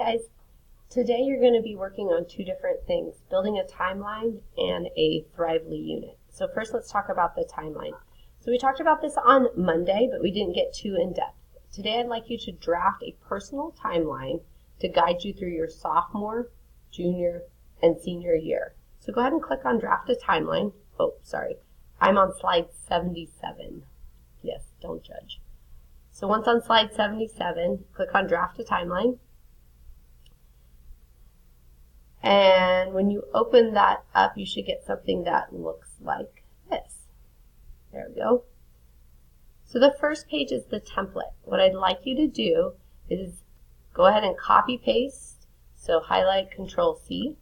guys. Today you're going to be working on two different things, building a timeline and a Thrively unit. So first let's talk about the timeline. So we talked about this on Monday, but we didn't get too in-depth. Today I'd like you to draft a personal timeline to guide you through your sophomore, junior, and senior year. So go ahead and click on Draft a Timeline. Oh, sorry. I'm on slide 77. Yes, don't judge. So once on slide 77, click on Draft a Timeline. And when you open that up, you should get something that looks like this. There we go. So the first page is the template. What I'd like you to do is go ahead and copy paste, so highlight Control C,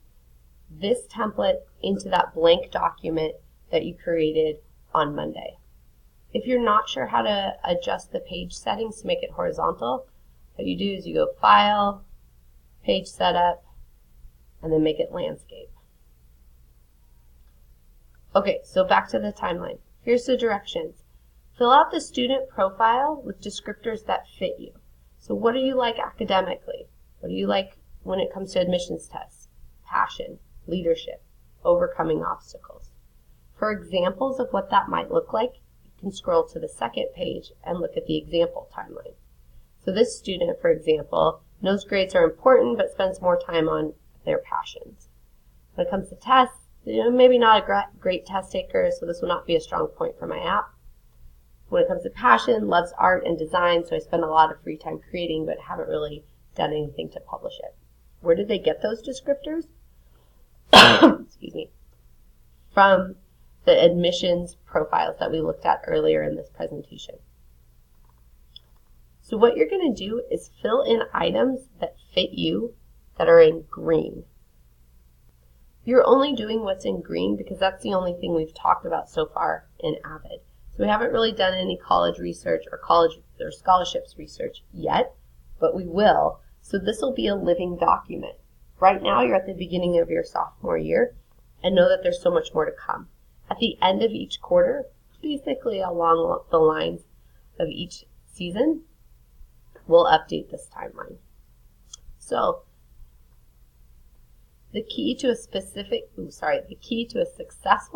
this template into that blank document that you created on Monday. If you're not sure how to adjust the page settings to make it horizontal, what you do is you go File, Page Setup, and then make it landscape. Okay, so back to the timeline. Here's the directions. Fill out the student profile with descriptors that fit you. So what do you like academically? What do you like when it comes to admissions tests? Passion, leadership, overcoming obstacles. For examples of what that might look like, you can scroll to the second page and look at the example timeline. So this student, for example, knows grades are important but spends more time on their passions. When it comes to tests, maybe not a great test taker, so this will not be a strong point for my app. When it comes to passion, loves art and design, so I spend a lot of free time creating but haven't really done anything to publish it. Where did they get those descriptors? Excuse me. From the admissions profiles that we looked at earlier in this presentation. So what you're going to do is fill in items that fit you that are in green. You're only doing what's in green because that's the only thing we've talked about so far in AVID. So we haven't really done any college research or college or scholarships research yet, but we will. So this will be a living document. Right now you're at the beginning of your sophomore year and know that there's so much more to come. At the end of each quarter, basically along the lines of each season, we'll update this timeline. So the key to a successful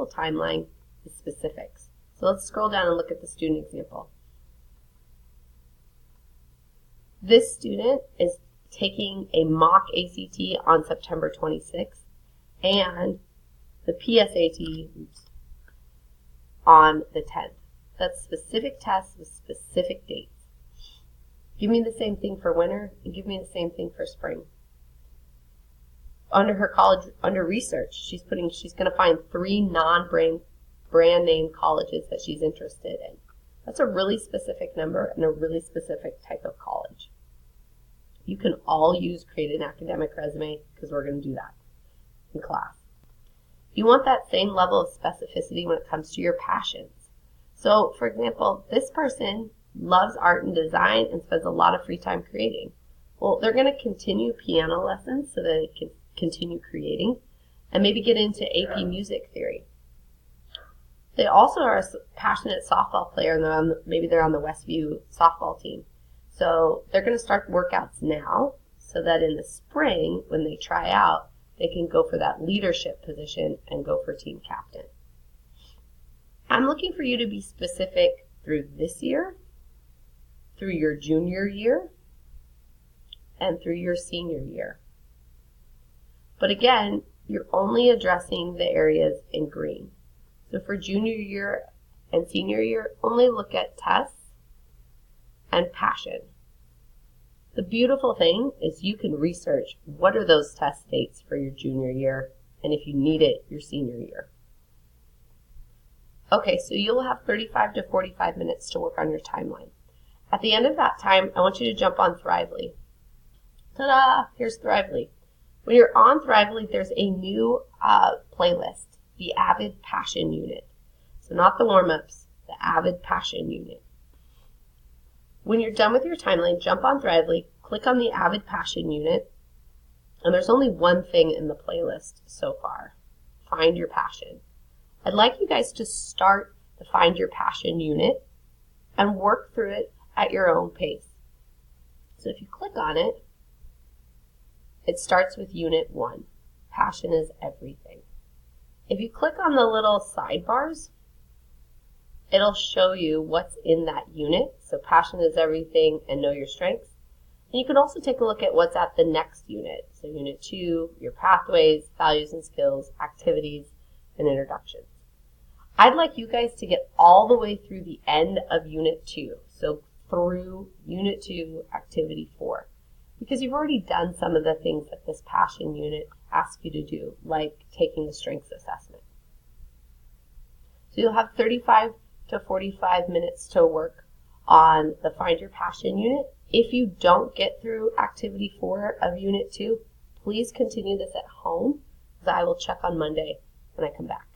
timeline is specifics. So let's scroll down and look at the student example. This student is taking a mock ACT on September 26th and the PSAT on the 10th. That's specific tests with specific dates. Give me the same thing for winter and give me the same thing for spring. Under her college, under research, she's going to find 3 non-brand name colleges that she's interested in. That's a really specific number and a really specific type of college. You can all use Create an Academic Resume because we're going to do that in class. You want that same level of specificity when it comes to your passions. So, for example, this person loves art and design and spends a lot of free time creating. Well, they're going to continue piano lessons so that they can continue creating and maybe get into AP music theory. They also are a passionate softball player and maybe they're on the Westview softball team. So they're going to start workouts now so that in the spring when they try out, they can go for that leadership position and go for team captain. I'm looking for you to be specific through this year, through your junior year, and through your senior year. But again, you're only addressing the areas in green. So for junior year and senior year, only look at tests and passion. The beautiful thing is you can research what are those test dates for your junior year, and if you need it, your senior year. Okay, so you'll have 35 to 45 minutes to work on your timeline. At the end of that time, I want you to jump on Thrively. Ta-da! Here's Thrively. When you're on Thrively, there's a new playlist, the AVID Passion Unit. So not the warm-ups, the AVID Passion Unit. When you're done with your timeline, jump on Thrively, click on the AVID Passion Unit, and there's only one thing in the playlist so far, Find Your Passion. I'd like you guys to start the Find Your Passion unit and work through it at your own pace. So if you click on it, It starts with Unit 1. Passion is everything. If you click on the little sidebars, it'll show you what's in that unit. So passion is everything and know your strengths. And you can also take a look at what's at the next unit. So Unit 2, your pathways, values and skills, activities, and introductions. I'd like you guys to get all the way through the end of Unit 2. So through Unit 2, Activity 4. Because you've already done some of the things that this passion unit asks you to do, like taking the strengths assessment. So you'll have 35 to 45 minutes to work on the Find Your Passion unit. If you don't get through Activity 4 of Unit 2, please continue this at home, because I will check on Monday when I come back.